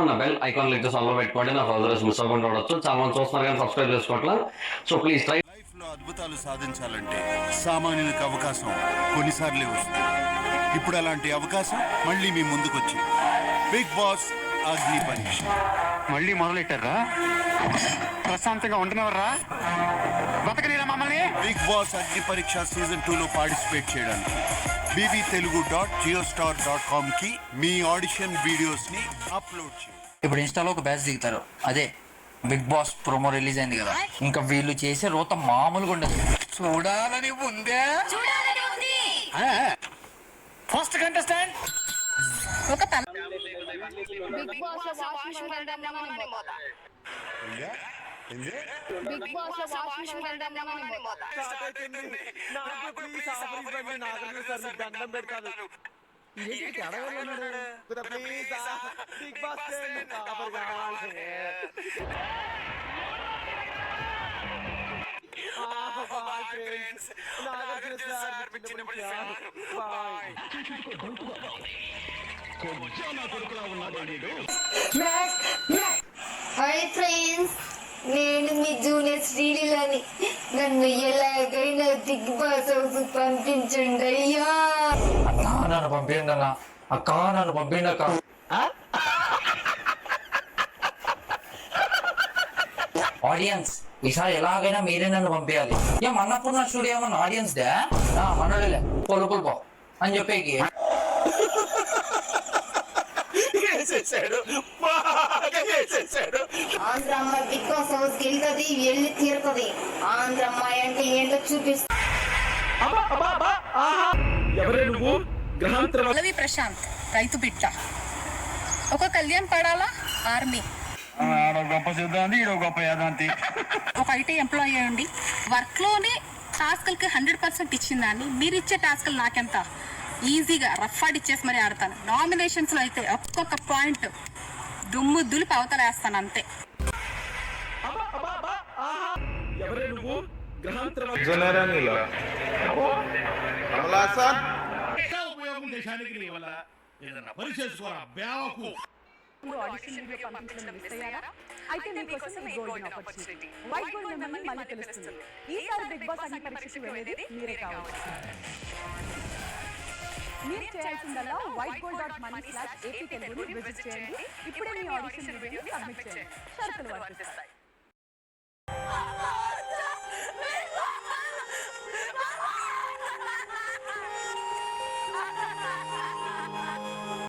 ఉన్న bell icon click చేసి ఆన్లో పెట్టుకోండి. నా ఫర్దర్స్ మిస్ అవ్వకుండా ఉండొచ్చు. చాలా మంది చూస్తున్నారు కానీ సబ్స్క్రైబ్ చేసుకోవట్లా. So please try. లైఫ్ లో అద్భుతాలు సాధించాలంటే సామాన్యులకు అవకాశం కొన్నిసార్లే వస్తుంది. ఇప్పుడు అలాంటి అవకాశం మళ్ళీ మీ ముందుకొచ్చింది. బిగ్ బాస్ అగ్ని పరీక్ష మళ్ళీ మొదలెట్టారా? ప్రశాంతంగా ఉంటున్నారా? బతకలేరా మమ్మల్ని? బిగ్ బాస్ అగ్ని పరీక్ష సీజన్ 2 లో పార్టిసిపేట్ చేయడానికి bbtelugu.geostar.com కి మీ ఆడిషన్ వీడియోస్ ని అప్లోడ్ చేయండి. ఇప్పుడు ఇన్స్టాలో ఒక బ్యాచ్ దిగుతారు. అదే బిగ్ బాస్ ప్రోమో రిలీజ్ అయింది కదా, ఇంకా వీళ్ళు చేసే రోత మామూలుగా ఉండదు. చూడాలని ఉందే. ఫస్ట్ కంటెస్టెంట్ ఒక బిగ్ బాస్ వాషింగ్ కండమ్మని మోత బిగ్ బాస్ వాషింగ్ కండమ్మని మోత నాకు ప్లీజ్ ఆఫర్ నాకు సర్ దండం పెడతాను. ఏంటి అడగలేనాడు ప్లీజ్ బిగ్ బాస్ ఆఫర్ కావాలి. హాయ్ ఫ్రెండ్స్, నేను మీ జూనియర్ శ్రీలీలని. నన్ను ఎలాగైనా బిగ్ బాస్ హౌస్ పంపించండి అయ్యా. అక్క నన్ను పంపించండి అన్న, అక్క నన్ను పంపించండి అక్క. ఆడియన్స్ ఈసారి ఎలాగైనా మీరే నన్ను పంపించాలి. ఏం అన్నపూర్ణ స్టూడియో ఏమన్నా ఆడియన్స్ డే మనోళ్ళే పొలుపులు పో అని చెప్పేకి ఆంధ్ర అమ్మాయి బిగ్ బాస్ హౌస్ కి వెళ్తుంది, వెళ్ళి తీరుతుంది. ఆంధ్ర అమ్మాయి అంటే ఏంటో చూపిస్తుంది. పల్లవి ప్రశాంత్ రైతు బిడ్డ, ఒక కళ్యాణ్ పడాలా ఆర్మీ, గొప్ప సిద్ధాంతి, ఈడో గొప్ప యాదాంతి. ఒక ఐటీ ఎంప్లాయీ అయ్యండి. వర్క్ లోనే టాస్క్లకి 100% ఇచ్చిందాన్ని, మీరు ఇచ్చే టాస్క్లు నాకెంత ఈజీగా రఫ్ ఆడి ఇచ్చేసి మరీ ఆడతాను. నామినేషన్స్ లో అయితే ఒక్కొక్క పాయింట్ దుమ్ము దులిపి అవతలేస్తాను అంతే. ఆడిషన్ వీడియో పంపించడం మిస్ అయ్యారా? అయితే మీకోసం ఈ గోల్డెన్ ఆపర్చునిటీ. వైట్ గోల్డ్ మిమ్మల్ని మళ్ళీ తెలుస్తుంది. ఈసారి బిగ్ బాస్ అగ్ని పరీక్షకు వెళ్ళేది మీరే కావచ్చు. మీరు చేయాల్సిందల్లా whitegol.money/aptelugu విజిట్ చేయండి. ఇప్పుడే మీ ఆడిషన్ వీడియోని సబ్మిట్ చేయండి. షరతులు వర్తిస్తాయి.